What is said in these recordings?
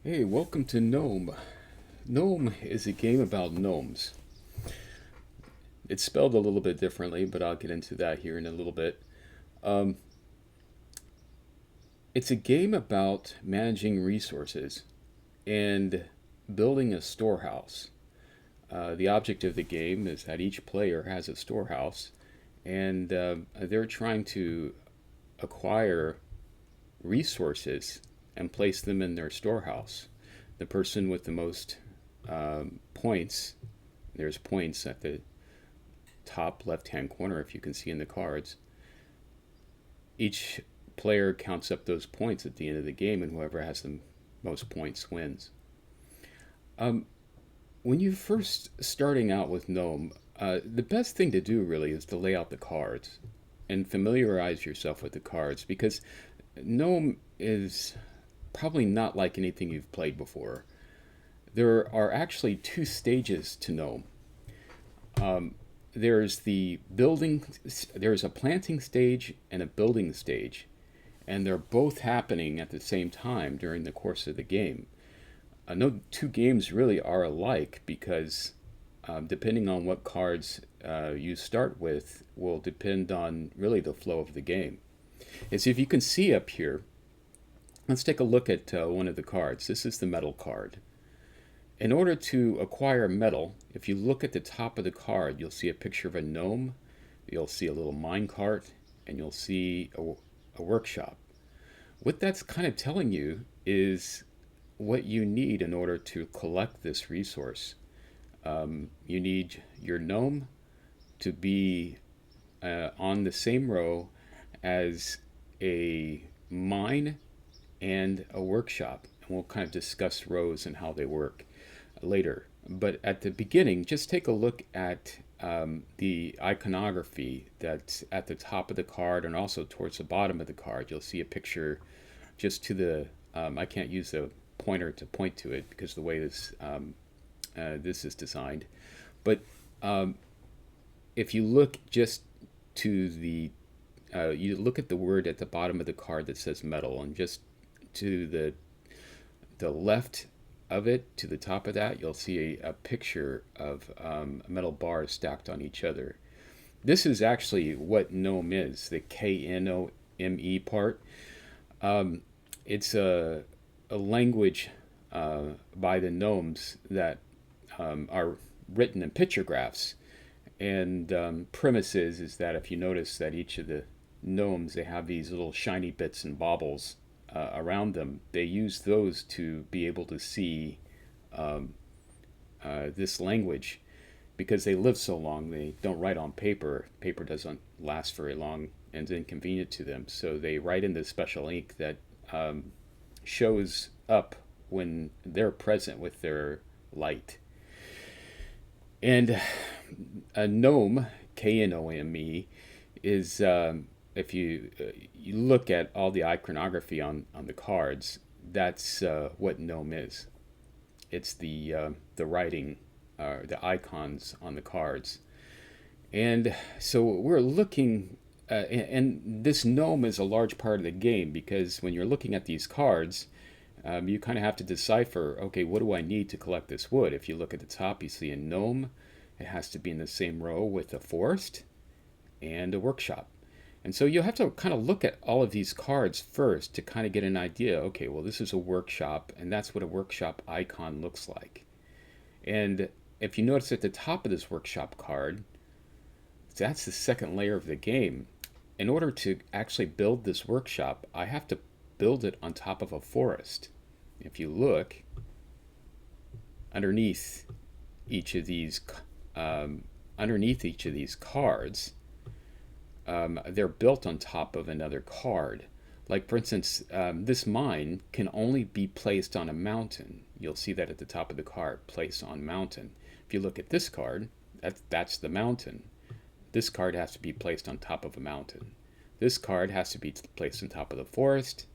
Hey, welcome to Gnome. Gnome is a game about gnomes. It's spelled a little bit differently, but I'll get into that here in a little bit. Um, it's a game about managing resources and building a storehouse. The object of the game is that each player has a storehouse, and they're trying to acquire resources and place them in their storehouse. The person with the most points, there's points at the top left hand corner if you can see in the cards. Each player counts up those points at the end of the game, and whoever has the most points wins. Um, when you're first starting out with Gnome, the best thing to do really is to lay out the cards and familiarize yourself with the cards because Gnome is probably not like anything you've played before. There are actually two stages to Gnome. Um, there's the building, there's a planting stage and a building stage, and they're both happening at the same time during the course of the game. No two games really are alike because depending on what cards you start with will depend on really the flow of the game. And so if you can see up here, let's take a look at one of the cards. This is the metal card. In order to acquire metal, if you look at the top of the card, you'll see a picture of a gnome, you'll see a little mine cart, and you'll see a workshop. What that's kind of telling you is what you need in order to collect this resource. You need your gnome to be on the same row as a mine and a workshop. And we'll kind of discuss rows and how they work later. But at the beginning, just take a look at the iconography that's at the top of the card and also towards the bottom of the card. You'll see a picture just to the, I can't use the pointer to point to it because the way this is designed. But if you look just to the, you look at the word at the bottom of the card that says metal, and just to the left of it, to the top of that, you'll see a picture of metal bars stacked on each other. This is actually what gnome is, the Knome part. It's a language by the gnomes that are written in pictographs. And premise is that if you notice that each of the gnomes, they have these little shiny bits and baubles around them, they use those to be able to see this language because they live so long. They don't write on paper. Paper doesn't last very long and is inconvenient to them. So they write in this special ink that shows up when they're present with their light. And a gnome, Knome, is if you look at all the iconography on the cards, that's what gnome is. It's the writing, the icons on the cards, and so we're looking. And this gnome is a large part of the game because when you're looking at these cards, you kind of have to decipher, okay, what do I need to collect this wood? If you look at the top, you see a gnome. It has to be in the same row with a forest and a workshop. And so you'll have to kind of look at all of these cards first to kind of get an idea, okay, well, this is a workshop, and that's what a workshop icon looks like. And if you notice at the top of this workshop card, that's the second layer of the game. In order to actually build this workshop, I have to build it on top of a forest. If you look underneath each of these cards, they're built on top of another card. Like for instance, this mine can only be placed on a mountain. You'll see that at the top of the card, place on mountain. If you look at this card, that's the mountain. This card has to be placed on top of a mountain. This card has to be placed on top of the forest.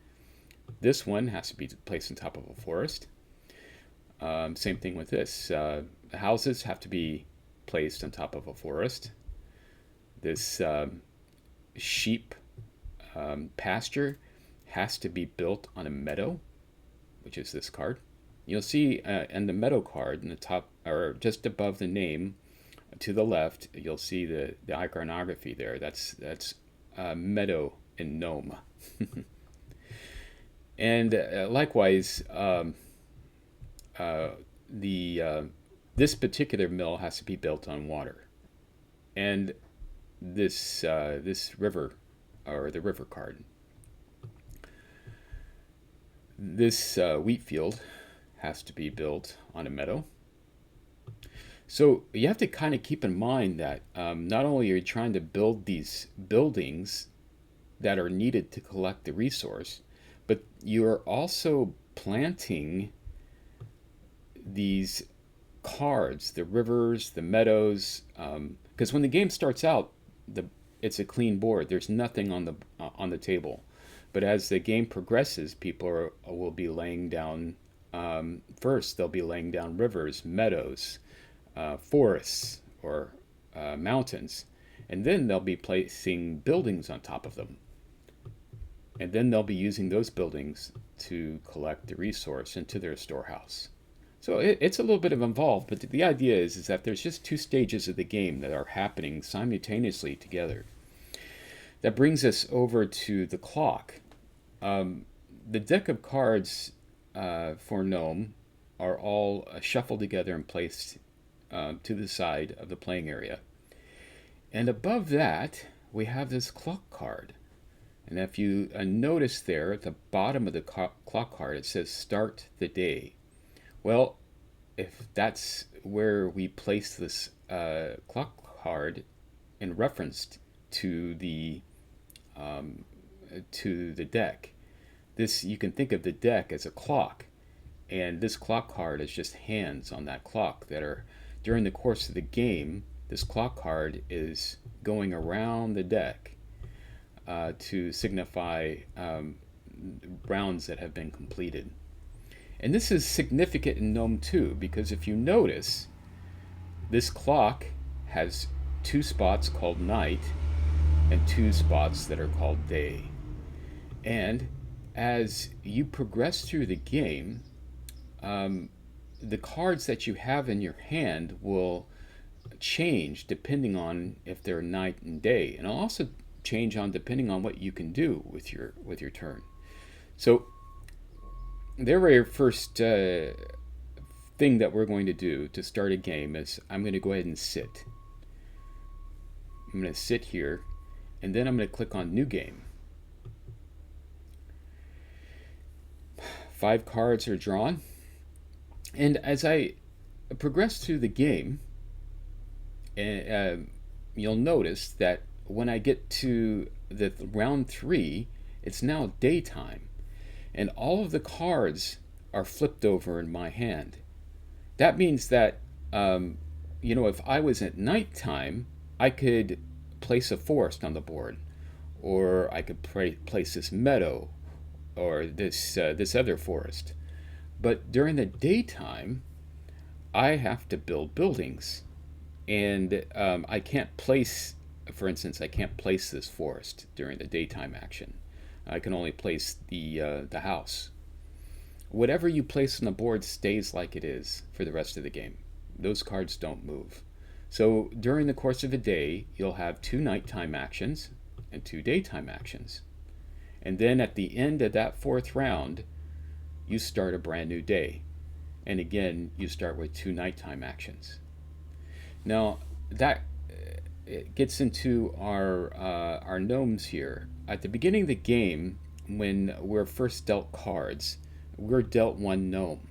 This one has to be placed on top of a forest. Same thing with this. Houses have to be placed on top of a forest. This sheep pasture has to be built on a meadow, which is this card. you'll see in the meadow card in the top, or just above the name to the left, you'll see the iconography there. That's meadow in Knome. And likewise, the this particular mill has to be built on water, and this river, or the river card, this wheat field has to be built on a meadow. So you have to kind of keep in mind that not only are you trying to build these buildings that are needed to collect the resource, but you are also planting these cards, the rivers, the meadows, because when the game starts out, it's a clean board. There's nothing on the table, but as the game progresses, will be laying down. First, they'll be laying down rivers, meadows, forests, or mountains, and then they'll be placing buildings on top of them. And then they'll be using those buildings to collect the resource into their storehouse. So it's a little bit of involved, but the idea is that there's just two stages of the game that are happening simultaneously together. That brings us over to the clock. The deck of cards for Knome are all shuffled together and placed to the side of the playing area. And above that, we have this clock card. And if you notice there at the bottom of the clock card, it says start the day. Well, if that's where we place this clock card in reference to the deck, you can think of the deck as a clock, and this clock card is just hands on that clock that are, during the course of the game, this clock card is going around the deck to signify rounds that have been completed. And this is significant in Knome too, because if you notice, this clock has two spots called night and two spots that are called day. And as you progress through the game, the cards that you have in your hand will change depending on if they're night and day, and it'll also change on depending on what you can do with your turn. So the very first thing that we're going to do to start a game is I'm going to go ahead and sit. I'm going to sit here, and then I'm going to click on New Game. 5 cards are drawn, and as I progress through the game, you'll notice that when I get to the round 3, it's now daytime, and all of the cards are flipped over in my hand. That means that if I was at nighttime, I could place a forest on the board, or I could place this meadow, or this other forest. But during the daytime, I have to build buildings, and I can't place. For instance, I can't place this forest during the daytime action. I can only place the house. Whatever you place on the board stays like it is for the rest of the game. Those cards don't move. So during the course of a day, you'll have 2 nighttime actions and 2 daytime actions. And then at the end of that 4th round, you start a brand new day. And again, you start with 2 nighttime actions. Now, that it gets into our gnomes here. At the beginning of the game, when we're first dealt cards, we're dealt 1 gnome.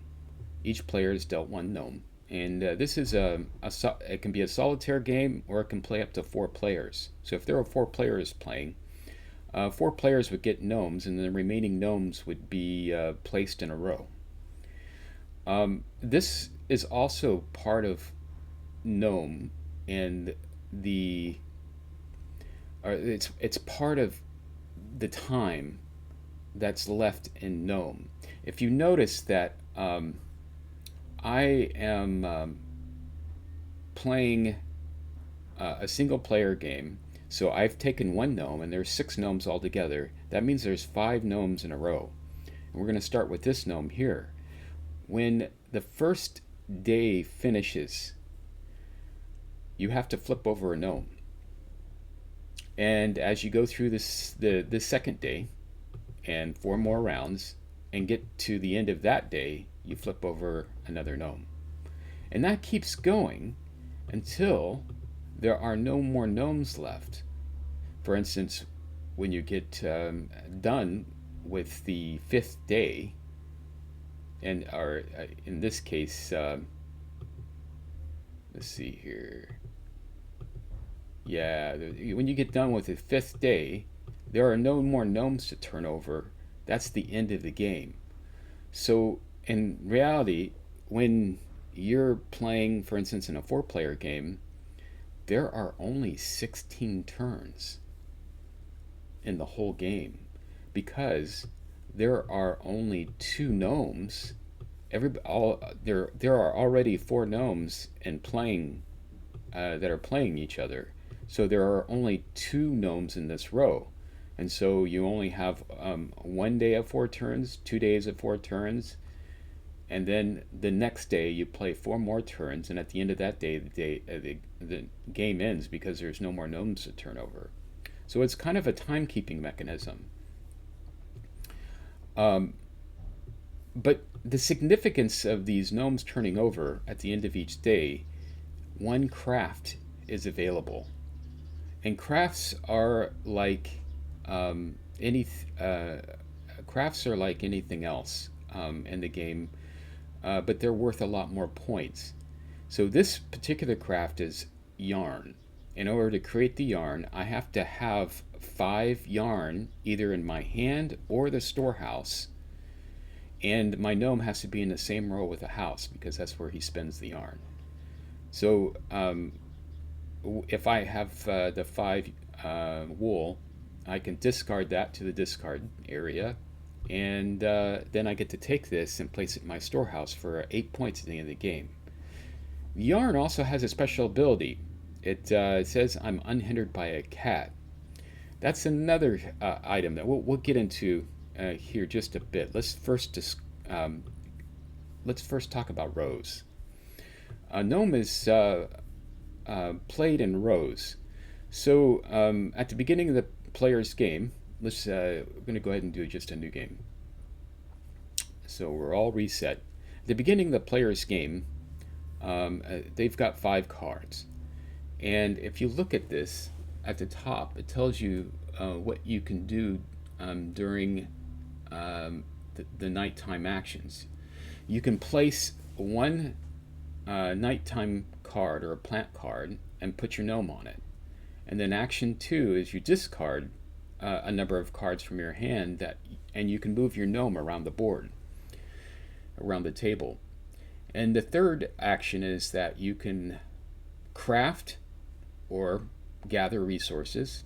Each player is dealt 1 gnome, and this is it can be a solitaire game, or it can play up to 4 players. So if there are 4 players playing, 4 players would get gnomes, and the remaining gnomes would be placed in a row. This is also part of Knome, and it's part of the time that's left in Knome. If you notice that I am playing a single player game, so I've taken 1 gnome, and there's 6 gnomes altogether. That means there's 5 gnomes in a row. And we're going to start with this gnome here. when the first day finishes, you have to flip over a gnome. And as you go through the second day and 4 more rounds and get to the end of that day, you flip over another gnome. And that keeps going until there are no more gnomes left. For instance, when you get done with the 5th day, and or in this case, let's see here. Yeah, when you get done with the 5th day, there are no more gnomes to turn over. That's the end of the game. So in reality, when you're playing, for instance, in a 4-player game, there are only 16 turns in the whole game because there are only 2 gnomes. There are already 4 gnomes and playing that are playing each other. So there are only 2 gnomes in this row. And so you only have 1 day of 4 turns, 2 days of 4 turns, and then the next day you play 4 more turns, and at the end of that day, the game ends because there's no more gnomes to turn over. So it's kind of a timekeeping mechanism. But the significance of these gnomes turning over at the end of each day, one craft is available. And crafts are like crafts are like anything else in the game, but they're worth a lot more points. So this particular craft is yarn. In order to create the yarn, I have to have 5 yarn either in my hand or the storehouse, and my gnome has to be in the same row with the house because that's where he spends the yarn. So if I have the 5 wool, I can discard that to the discard area, and then I get to take this and place it in my storehouse for 8 points at the end of the game. The yarn also has a special ability. It says I'm unhindered by a cat. That's another item that we'll get into here just a bit. Let's first talk about rows. Gnome is played in rows. So at the beginning of the player's game, we're going to go ahead and do just a new game. So we're all reset. At the beginning of the player's game, they've got 5 cards. And if you look at this at the top, it tells you what you can do during the nighttime actions. You can place one nighttime card or a plant card and put your gnome on it. And then action 2 is you discard a number of cards from your hand and you can move your gnome around the board, around the table. And the third action is that you can craft or gather resources,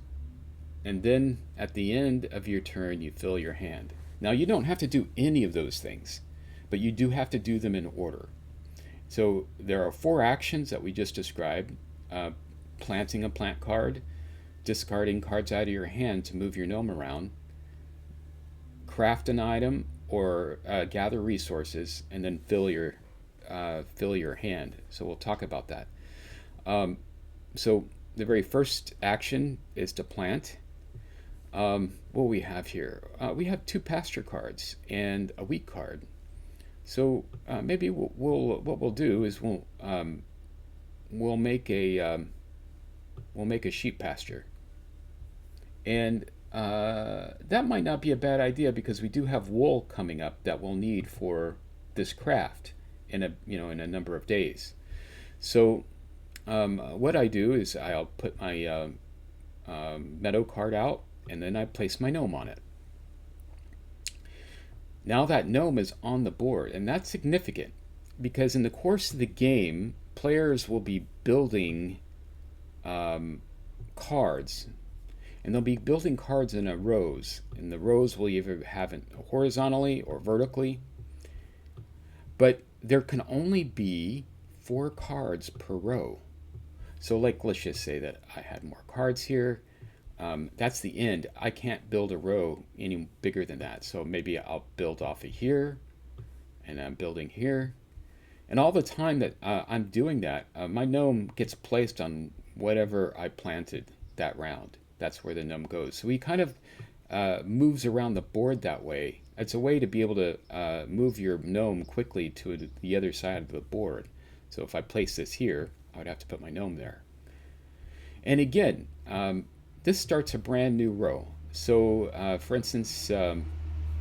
and then at the end of your turn you fill your hand. Now you don't have to do any of those things, but you do have to do them in order. So there are 4 actions that we just described: planting a plant card, discarding cards out of your hand to move your gnome around, craft an item or gather resources, and then fill your hand. So we'll talk about that. So the very first action is to plant. What we have here, we have 2 pasture cards and a wheat card. So maybe what we'll do is we'll make a sheep pasture, and that might not be a bad idea because we do have wool coming up that we'll need for this craft in a number of days. So what I do is I'll put my meadow card out, and then I place my gnome on it. Now that gnome is on the board, and that's significant because in the course of the game, players will be building cards, and they'll be building cards in rows, and the rows will either have it horizontally or vertically, but there can only be 4 cards per row. So let's just say that I had more cards here. That's the end. I can't build a row any bigger than that. So maybe I'll build off of here, and I'm building here. And all the time that I'm doing that, my gnome gets placed on whatever I planted that round. That's where the gnome goes. So he kind of moves around the board that way. It's a way to be able to move your gnome quickly to the other side of the board. So if I place this here, I would have to put my gnome there. And again, this starts a brand new row. So for instance,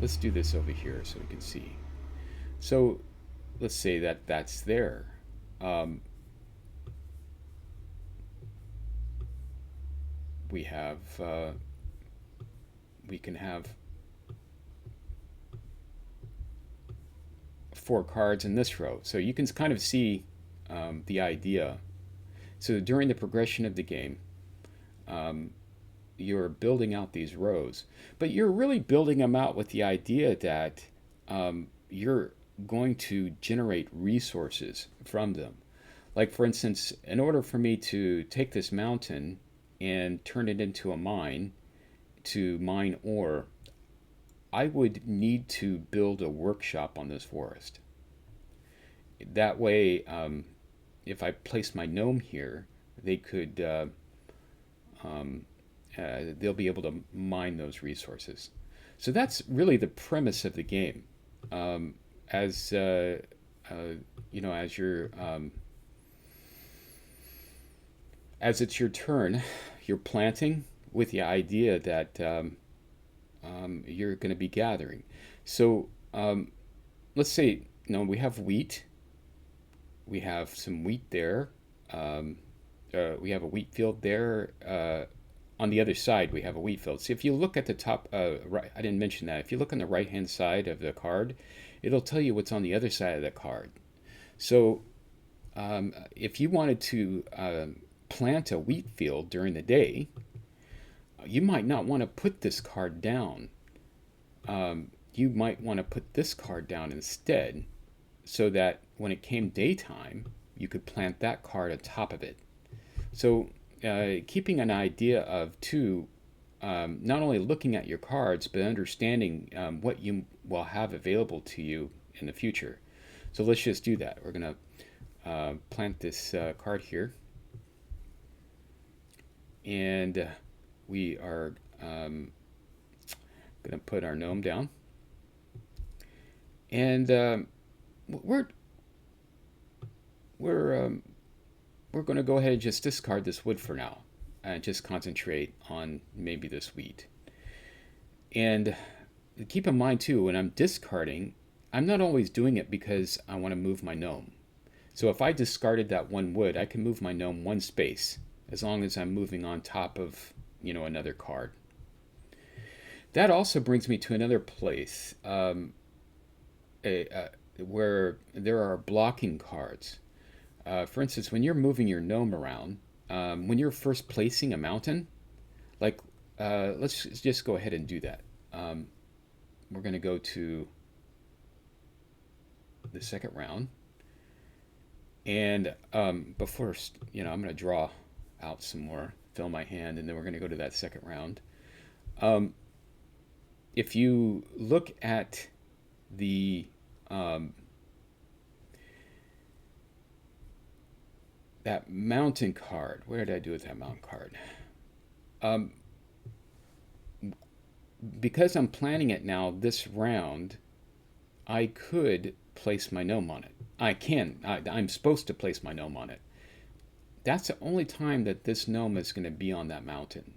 let's do this over here so we can see. So let's say that that's there. Um, we have, we can have 4 cards in this row. So you can kind of see the idea. So during the progression of the game, um, you're building out these rows, but you're really building them out with the idea that you're going to generate resources from them. Like, for instance, in order for me to take this mountain and turn it into a mine to mine ore, I would need to build a workshop on this forest. That way, if I place my gnome here, they could they'll be able to mine those resources. So that's really the premise of the game. As you know, as it's your turn, you're planting with the idea that you're going to be gathering. So let's say, we have wheat. We have some wheat there. We have a wheat field there. On the other side, we have a wheat field. So if you look at the top, right, I didn't mention that. If you look on the right-hand side of the card, it'll tell you what's on the other side of the card. So if you wanted to plant a wheat field during the day, you might not want to put this card down. You might want to put this card down instead, so that when it came daytime, you could plant that card on top of it. So keeping an idea of, too, not only looking at your cards, but understanding what you will have available to you in the future. So let's just do that. We're going to plant this card here. And we are going to put our gnome down. And we're going to go ahead and just discard this wood for now and just concentrate on maybe this wheat. And keep in mind, too, when I'm discarding, I'm not always doing it because I want to move my gnome. So if I discarded that one wood, I can move my gnome one space as long as I'm moving on top of, another card. That also brings me to another place where there are blocking cards. For instance, when you're moving your gnome around, when you're first placing a mountain, like let's just go ahead and do that. We're going to go to the second round. And but first, I'm going to draw out some more, fill my hand, and then we're going to go to that second round. If you look at the that mountain card, where did I do with that mountain card? Because I'm planning it now this round, I could place my gnome on it. I'm supposed to place my gnome on it. That's the only time that this gnome is going to be on that mountain.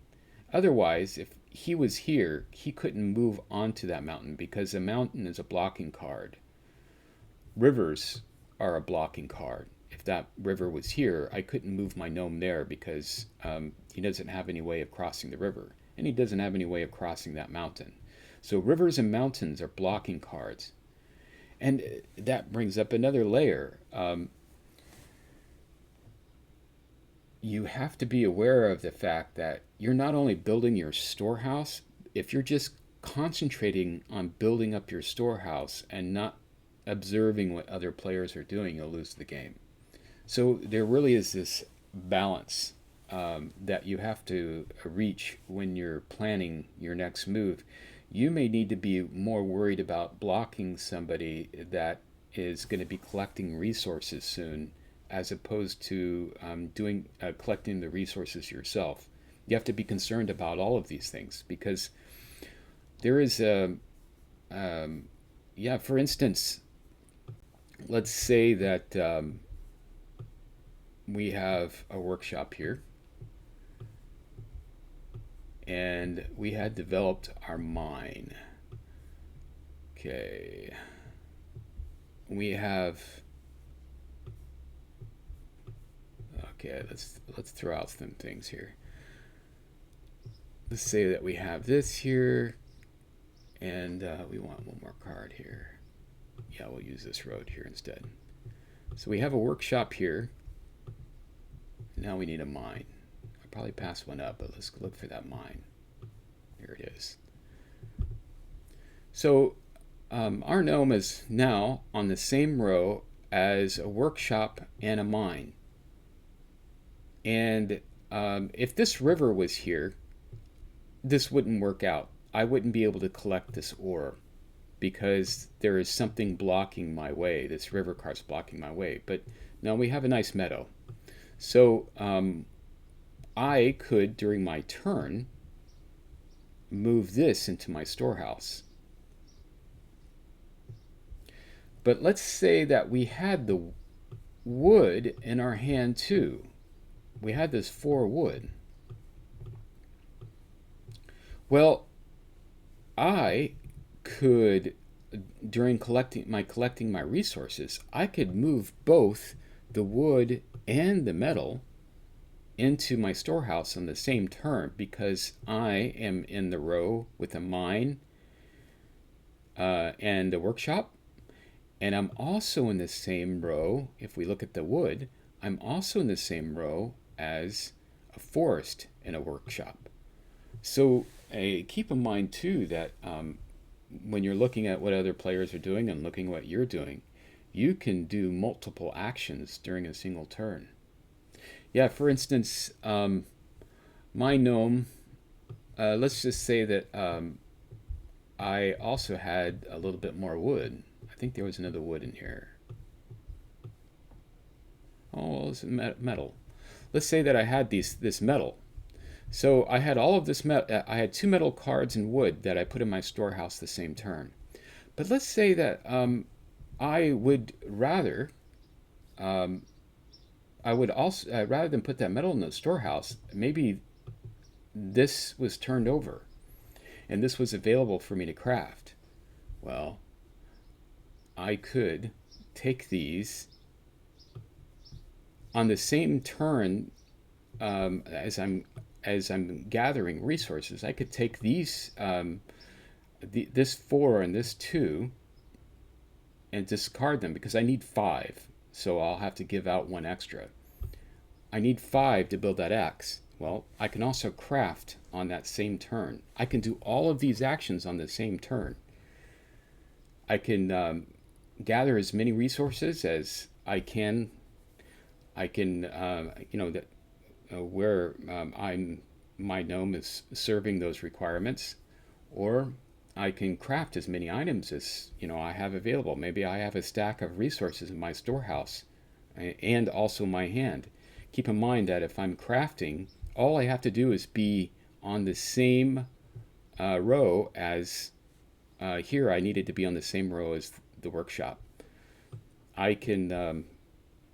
Otherwise, if he was here, he couldn't move onto that mountain because the mountain is a blocking card. Rivers are a blocking card. If that river was here, I couldn't move my gnome there because he doesn't have any way of crossing the river, and he doesn't have any way of crossing that mountain. So rivers and mountains are blocking cards. And that brings up another layer. You have to be aware of the fact that you're not only building your storehouse, if you're just concentrating on building up your storehouse and not observing what other players are doing, you'll lose the game. So there really is this balance that you have to reach when you're planning your next move. You may need to be more worried about blocking somebody that is going to be collecting resources soon, as opposed to doing collecting the resources yourself. You have to be concerned about all of these things because there is a yeah. For instance, let's say that we have a workshop here, and we had developed our mine. Okay, we have. Okay, let's throw out some things here. Let's say that we have this here, and we want one more card here. Yeah, we'll use this road here instead. So we have a workshop here. Now we need a mine. I'll probably pass one up, but let's look for that mine. Here it is. So our gnome is now on the same row as a workshop and a mine. And if this river was here, this wouldn't work out. I wouldn't be able to collect this ore because there is something blocking my way. This river cart's blocking my way. But now we have a nice meadow. So I could, during my turn, move this into my storehouse. But let's say that we had the wood in our hand too. We had this 4 wood. Well, I could, during collecting my resources, I could move both the wood and the metal into my storehouse on the same turn because I am in the row with a mine and a workshop. And I'm also in the same row, if we look at the wood, I'm also in the same row as a forest and a workshop. So keep in mind too that when you're looking at what other players are doing and looking at what you're doing, you can do multiple actions during a single turn. Yeah, for instance, my gnome, let's just say that I also had a little bit more wood. I think there was another wood in here. Oh, it's metal. Let's say that I had this metal. So I had all of this metal. I had 2 metal cards and wood that I put in my storehouse the same turn. But let's say that I would rather, rather than put that metal in the storehouse, maybe this was turned over, and this was available for me to craft. Well, I could take these on the same turn as I'm gathering resources. I could take these this 4 and this 2 and discard them because I need 5, so I'll have to give out 1 extra. I need 5 to build that X. Well, I can also craft on that same turn. I can do all of these actions on the same turn. I can gather as many resources as I can. I can, where my gnome is serving those requirements, or I can craft as many items as I have available. Maybe I have a stack of resources in my storehouse and also my hand. Keep in mind that if I'm crafting, all I have to do is be on the same row as here. I needed to be on the same row as the workshop. I can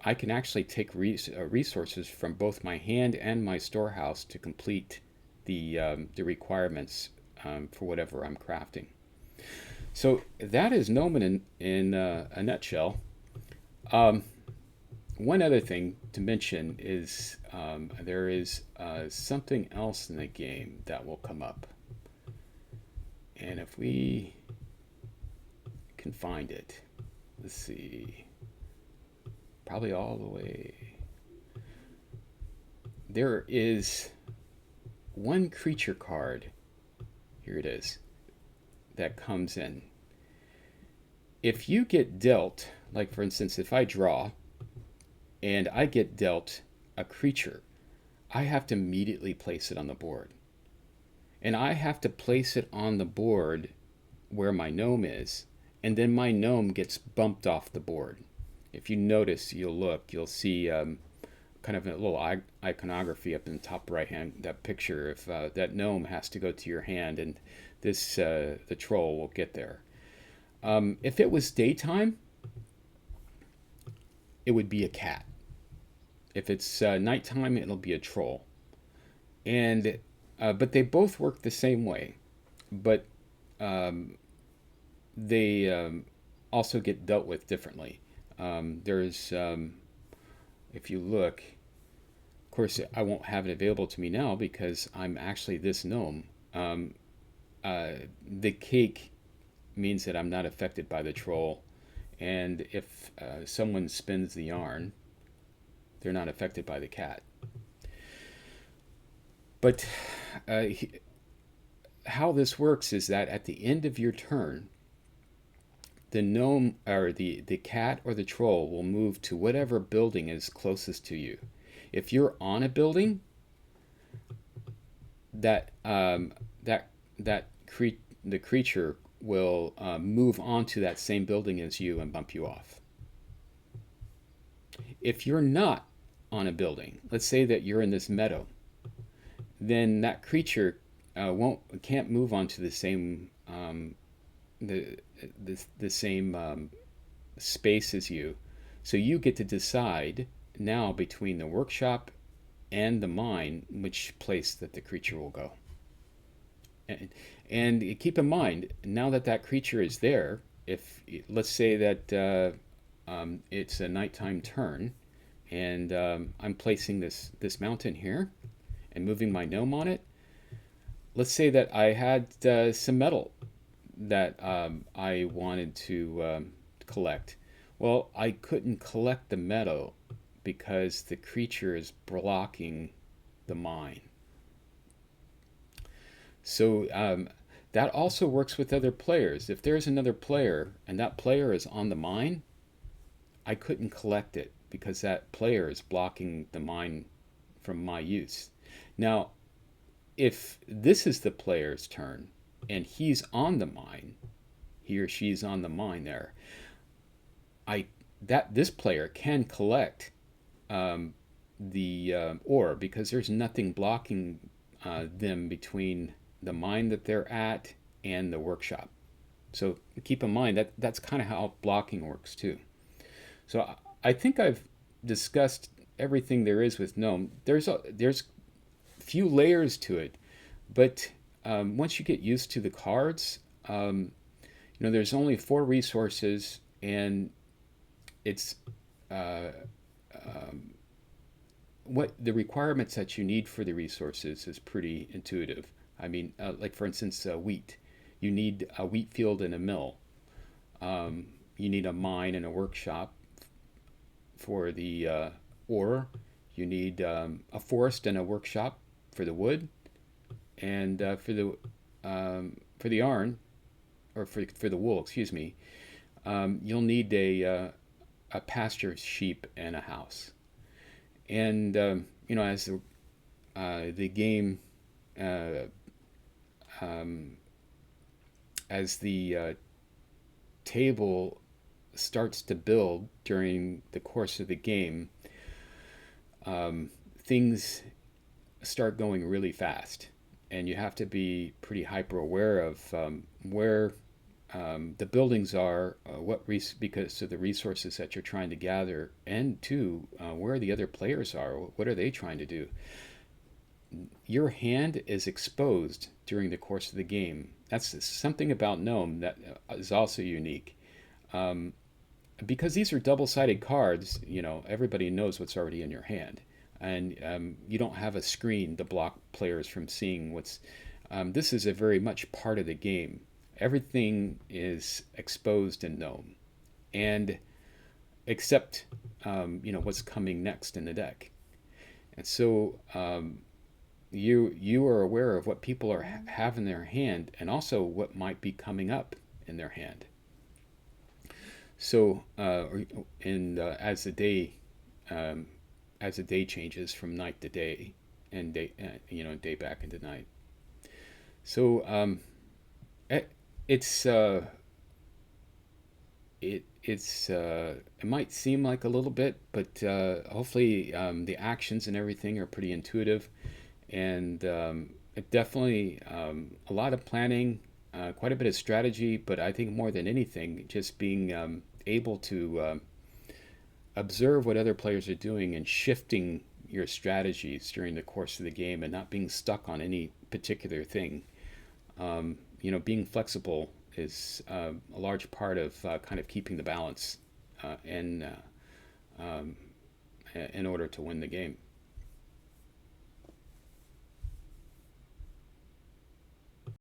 actually take resources from both my hand and my storehouse to complete the requirements for whatever I'm crafting. So that is Knome in a nutshell. One other thing to mention is there is something else in the game that will come up. And if we can find it, let's see, probably all the way. There is one creature card, here it is, that comes in. If you get dealt, like for instance, if I draw and I get dealt a creature, I have to immediately place it on the board. And I have to place it on the board where my gnome is, and then my gnome gets bumped off the board. If you notice, you'll see kind of a little iconography up in the top right hand, that picture of that gnome has to go to your hand, and this the troll will get there. If it was daytime, it would be a cat. If it's nighttime, it'll be a troll. And but they both work the same way, but they also get dealt with differently. There's if you look, of course, I won't have it available to me now because I'm actually this gnome. The cake means that I'm not affected by the troll, and if someone spins the yarn, they're not affected by the cat. But how this works is that at the end of your turn, the gnome or the cat or the troll will move to whatever building is closest to you. If you're on a building, that the creature will move onto that same building as you and bump you off. If you're not on a building, let's say that you're in this meadow, then that creature can't move onto the same the same space as you. So you get to decide now between the workshop and the mine which place that the creature will go. And keep in mind, now that that creature is there, if let's say that it's a nighttime turn, and I'm placing this mountain here and moving my gnome on it. Let's say that I had some metal that I wanted to collect. Well, I couldn't collect the metal because the creature is blocking the mine. So that also works with other players. If there's another player and that player is on the mine, I couldn't collect it because that player is blocking the mine from my use. Now, if this is the player's turn and he's on the mine, he or she's on the mine there, this player can collect the ore because there's nothing blocking them between the mine that they're at and the workshop. So keep in mind that that's kind of how blocking works too. So I think I've discussed everything there is with Gnome. There's few layers to it, but once you get used to the cards, there's only 4 resources, and it's what the requirements that you need for the resources is pretty intuitive. I mean, like for instance, wheat. You need a wheat field and a mill. You need a mine and a workshop for the ore. You need a forest and a workshop for the wood, and for the yarn, or for the wool, excuse me. You'll need a pasture, sheep, and a house. And as the game, as the table starts to build during the course of the game, things start going really fast, and you have to be pretty hyper aware of where the buildings are, because of the resources that you're trying to gather, and two, where the other players are. What are they trying to do? Your hand is exposed during the course of the game. That's something about Gnome that is also unique. Because these are double-sided cards, everybody knows what's already in your hand. And you don't have a screen to block players from seeing what's... this is a very much part of the game. Everything is exposed in Gnome, and except what's coming next in the deck. And so you are aware of what people have in their hand, and also what might be coming up in their hand. So as the day changes from night to day, and day back into night. So it's it might seem like a little bit, but hopefully the actions and everything are pretty intuitive, and it definitely a lot of planning, quite a bit of strategy, but I think more than anything, just being able to observe what other players are doing and shifting your strategies during the course of the game and not being stuck on any particular thing. Being flexible is a large part of kind of keeping the balance in order to win the game.